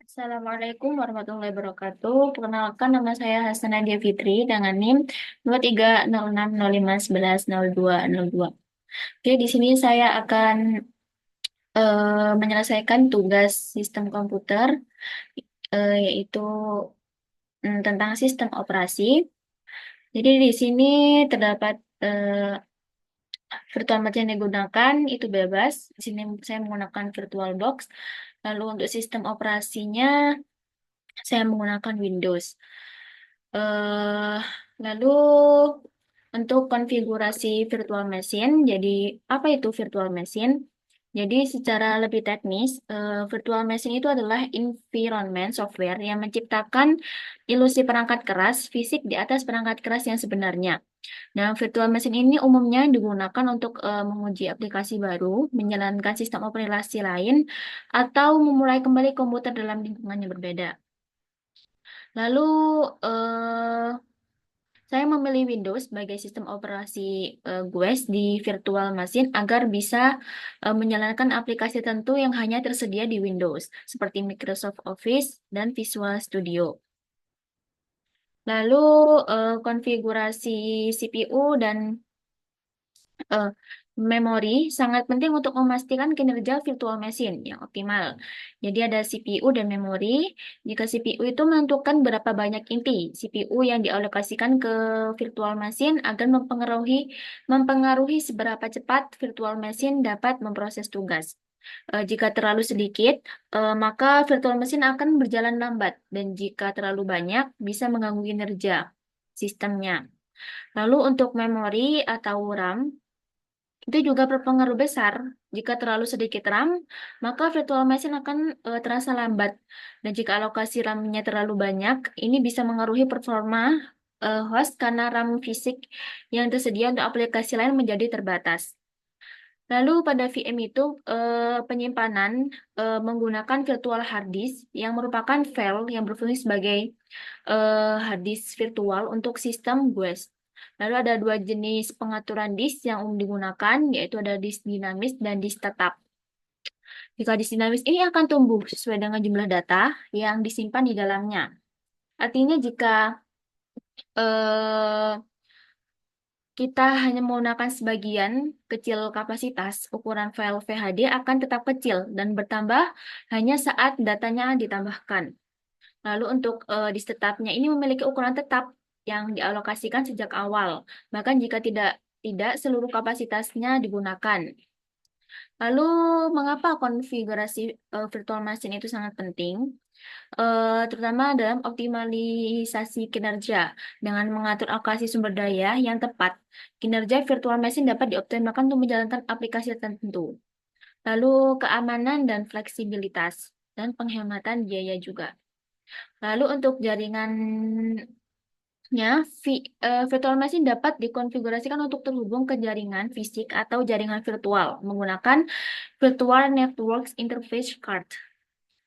Assalamualaikum warahmatullahi wabarakatuh. Perkenalkan, nama saya Hasanadia Fitri dengan NIM 230605110202. Oke, di sini saya akan menyelesaikan tugas sistem komputer, yaitu tentang sistem operasi. Jadi di sini terdapat virtual machine yang digunakan itu bebas. Di sini saya menggunakan VirtualBox. Lalu untuk sistem operasinya saya menggunakan Windows. eh Lalu untuk konfigurasi virtual machine, jadi apa itu virtual machine? Jadi secara lebih teknis, virtual machine itu adalah environment software yang menciptakan ilusi perangkat keras fisik di atas perangkat keras yang sebenarnya. Nah, virtual machine ini umumnya digunakan untuk menguji aplikasi baru, menjalankan sistem operasi lain, atau memulai kembali komputer dalam lingkungan yang berbeda. Lalu, saya memilih Windows sebagai sistem operasi GUIS di virtual machine agar bisa menjalankan aplikasi tertentu yang hanya tersedia di Windows, seperti Microsoft Office dan Visual Studio. Lalu, konfigurasi CPU dan eh, memori sangat penting untuk memastikan kinerja virtual machine yang optimal. Jadi ada CPU dan memori. Jika CPU itu menentukan berapa banyak inti CPU yang dialokasikan ke virtual machine agar mempengaruhi seberapa cepat virtual machine dapat memproses tugas. Jika terlalu sedikit, maka virtual machine akan berjalan lambat, dan jika terlalu banyak, bisa mengganggu kinerja sistemnya. Lalu untuk memori atau RAM, itu juga berpengaruh besar. Jika terlalu sedikit RAM, maka virtual machine akan terasa lambat. Dan jika alokasi RAM-nya terlalu banyak, ini bisa mengaruhi performa host karena RAM fisik yang tersedia untuk aplikasi lain menjadi terbatas. Lalu pada VM itu penyimpanan menggunakan virtual hard disk yang merupakan file yang berfungsi sebagai hard disk virtual untuk sistem GUIS. Lalu ada dua jenis pengaturan disk yang umum digunakan, yaitu ada disk dinamis dan disk tetap. Jika disk dinamis ini akan tumbuh sesuai dengan jumlah data yang disimpan di dalamnya. Artinya jika eh, kita hanya menggunakan sebagian kecil kapasitas, ukuran file VHD akan tetap kecil dan bertambah hanya saat datanya ditambahkan. Lalu untuk disk tetapnya ini memiliki ukuran tetap yang dialokasikan sejak awal, bahkan jika tidak seluruh kapasitasnya digunakan. Lalu mengapa konfigurasi virtual machine itu sangat penting? Terutama dalam optimalisasi kinerja. Dengan mengatur alokasi sumber daya yang tepat, kinerja virtual machine dapat dioptimalkan untuk menjalankan aplikasi tertentu. Lalu keamanan dan fleksibilitas, dan penghematan biaya juga. Lalu untuk virtual machine dapat dikonfigurasikan untuk terhubung ke jaringan fisik atau jaringan virtual menggunakan Virtual Networks Interface Card.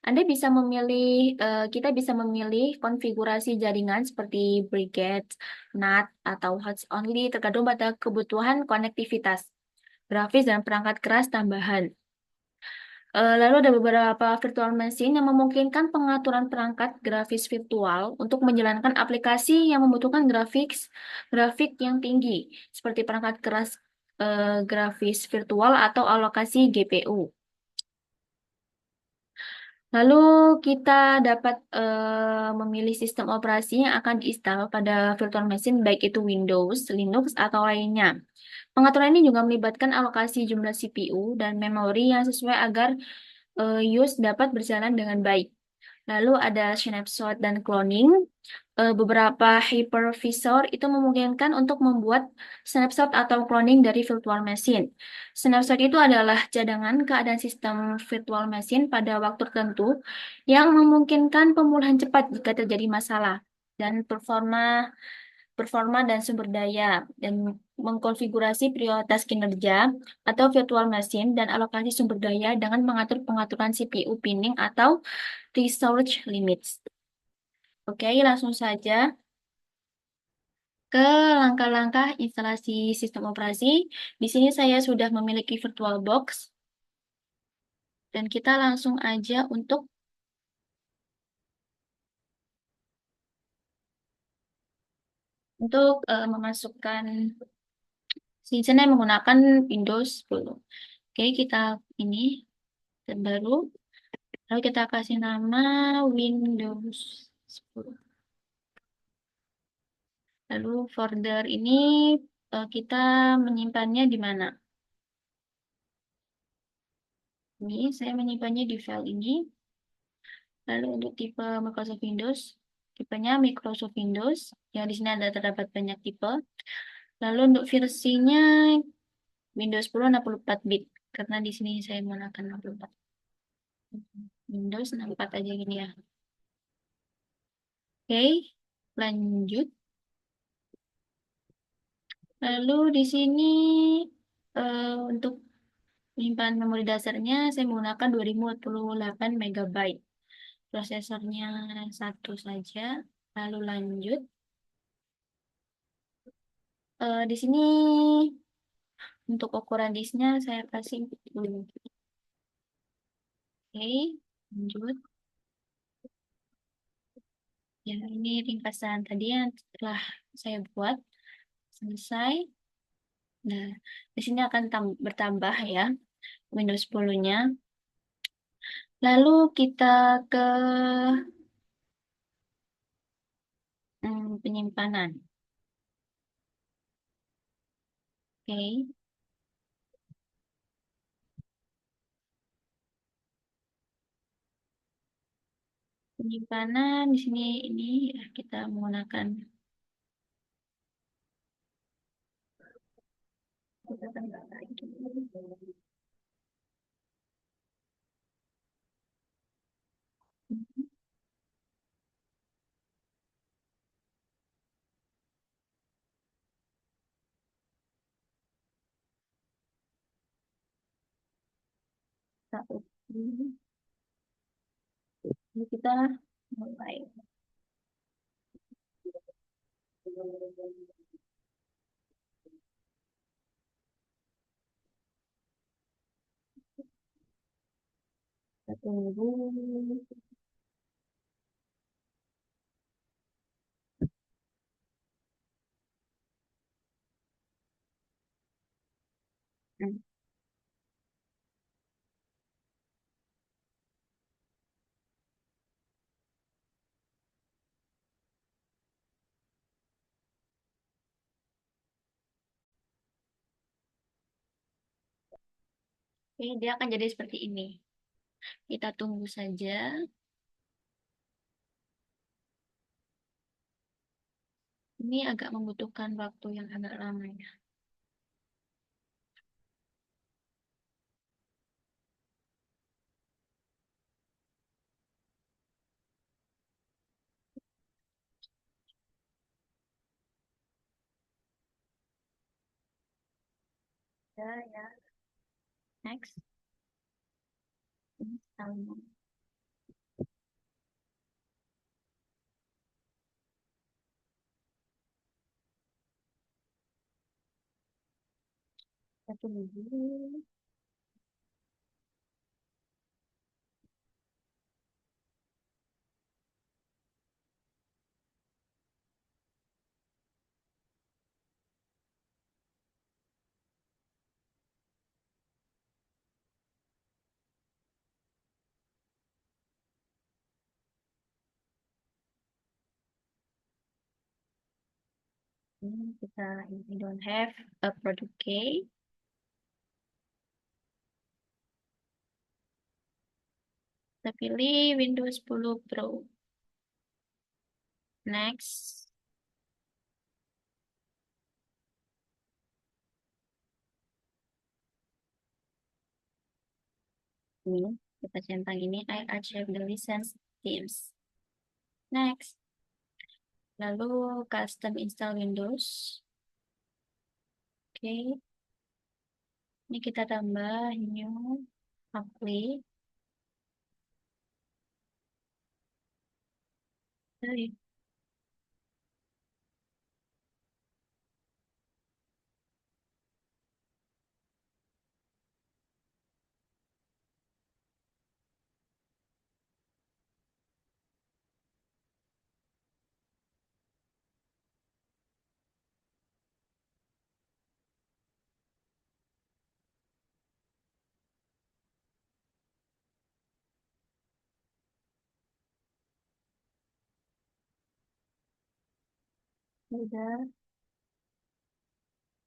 Kita bisa memilih konfigurasi jaringan seperti Brigade, NAT, atau Host Only tergantung pada kebutuhan konektivitas, grafis, dan perangkat keras tambahan. Lalu ada beberapa virtual machine yang memungkinkan pengaturan perangkat grafis virtual untuk menjalankan aplikasi yang membutuhkan grafik yang tinggi, seperti perangkat keras grafis virtual atau alokasi GPU. Lalu kita dapat memilih sistem operasi yang akan diinstal pada virtual machine, baik itu Windows, Linux, atau lainnya. Pengaturan ini juga melibatkan alokasi jumlah CPU dan memori yang sesuai agar use dapat berjalan dengan baik. Lalu ada snapshot dan cloning. Beberapa hypervisor itu memungkinkan untuk membuat snapshot atau cloning dari virtual machine. Snapshot itu adalah cadangan keadaan sistem virtual machine pada waktu tertentu yang memungkinkan pemulihan cepat jika terjadi masalah dan performa dan sumber daya, dan mengkonfigurasi prioritas kinerja atau virtual machine dan alokasi sumber daya dengan mengatur pengaturan CPU pinning atau resource limits. Oke, langsung saja ke langkah-langkah instalasi sistem operasi. Di sini saya sudah memiliki VirtualBox. Dan kita langsung aja untuk memasukkan saya menggunakan Windows 10. Oke, kita ini baru. Lalu kita kasih nama Windows 10. Lalu folder ini kita menyimpannya di mana? Ini saya menyimpannya di file ini. Lalu untuk tipe Microsoft Windows, tipenya Microsoft Windows. Yang di sini ada terdapat banyak tipe. Lalu untuk versinya Windows 10 64 bit. Karena di sini saya menggunakan 64. Windows 64 aja gini ya. Oke, lanjut. Lalu di sini untuk menyimpan memori dasarnya saya menggunakan 2048 MB. Prosesornya satu saja. Lalu lanjut. Di sini untuk ukuran disknya saya kasih 40. Oke, lanjut. Ya, ini ringkasan tadi yang telah saya buat. Selesai. Nah, di sini akan bertambah ya Windows 10-nya. Lalu kita ke penyimpanan. Oke, penyimpanan di sini ini ya, kita menggunakan kita tambah lagi. Kita ini kita mulai. Kita tunggu. Hmm, Oke, dia akan jadi seperti ini. Kita tunggu saja. Ini agak membutuhkan waktu yang agak lama ya. Ya, ya. Next. Ini sama. Kita tunggu. Ini kita ini don't have a product key. Kita pilih Windows 10 Pro. Next. Ini kita centang ini I achieve the license themes. Next. Lalu custom install Windows. Oke. Ini kita tambah new apply. Oke. Udah.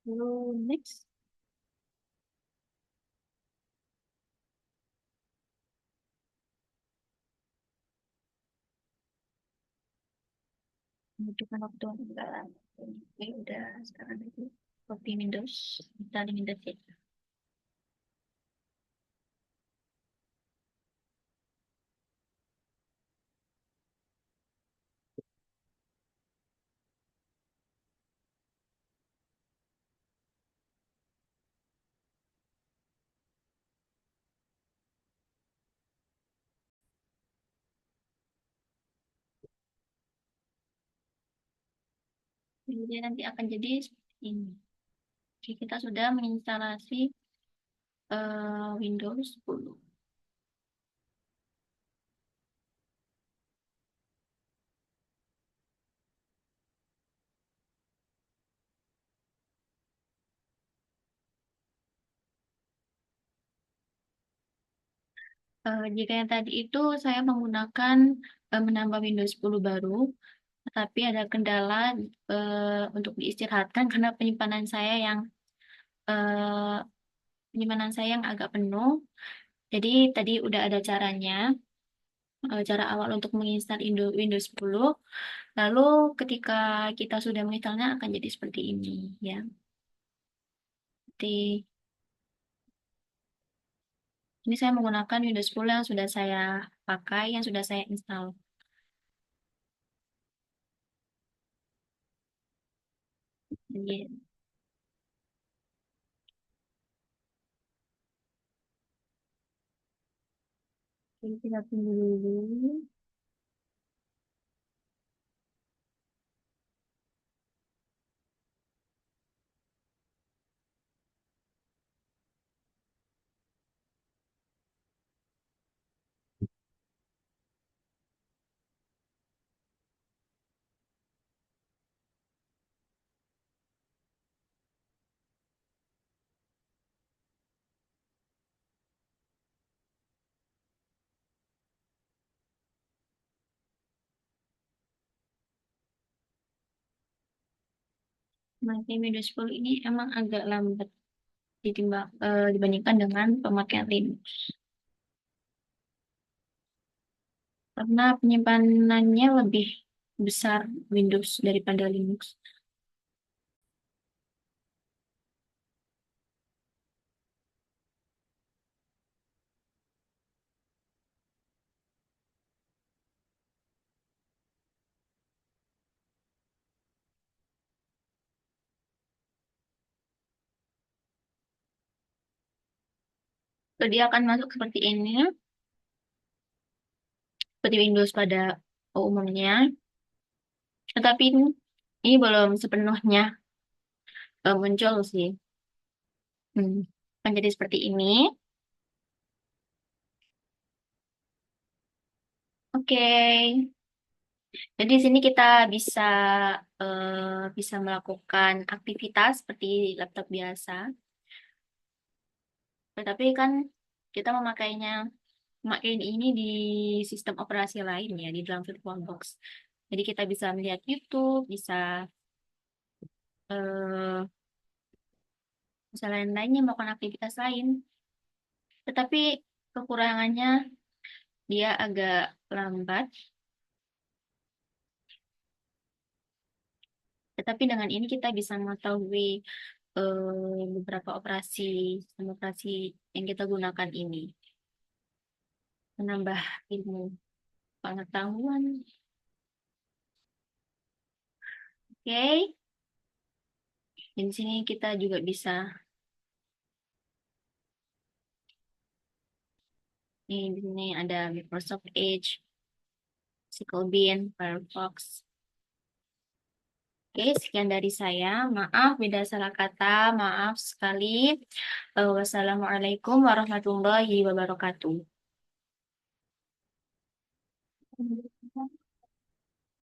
Lalu next. Membutuhkan waktu enggak. Oke, udah sekarang itu. Copy Windows. Kita di Windows ya. Kemudian nanti akan jadi seperti ini. Oke, kita sudah menginstalasi Windows 10. Jika yang tadi itu saya menggunakan menambah Windows 10 baru, tapi ada kendala untuk diistirahatkan karena eh, penyimpanan saya yang agak penuh. Jadi tadi udah ada caranya, cara awal untuk menginstal Windows 10. Lalu ketika kita sudah menginstalnya akan jadi seperti ini ya. Seperti ini saya menggunakan Windows 10 yang sudah saya pakai, yang sudah saya install. Jadi, kita tunggu dulu. Maka Windows 10 ini emang agak lambat dibandingkan dengan pemakaian Linux. Karena penyimpanannya lebih besar Windows daripada Linux. So, dia akan masuk seperti ini, seperti Windows pada umumnya. Tetapi ini belum sepenuhnya muncul sih. Hmm. Akan jadi seperti ini. Oke. Jadi di sini kita bisa bisa melakukan aktivitas seperti laptop biasa. Tetapi kan kita memakai ini di sistem operasi lain ya, di dalam VirtualBox. Jadi kita bisa melihat YouTube, eh, bisa lain-lainnya melakukan aktivitas lain. Tetapi kekurangannya dia agak lambat. Tetapi dengan ini kita bisa mengetahui beberapa operasi yang kita gunakan ini. Menambah ilmu pengetahuan. Oke, di sini kita juga bisa, nih, di sini ada Microsoft Edge, SQL Bean, Firefox. Oke, sekian dari saya. Maaf, beda salah kata. Maaf sekali. Wassalamualaikum warahmatullahi wabarakatuh.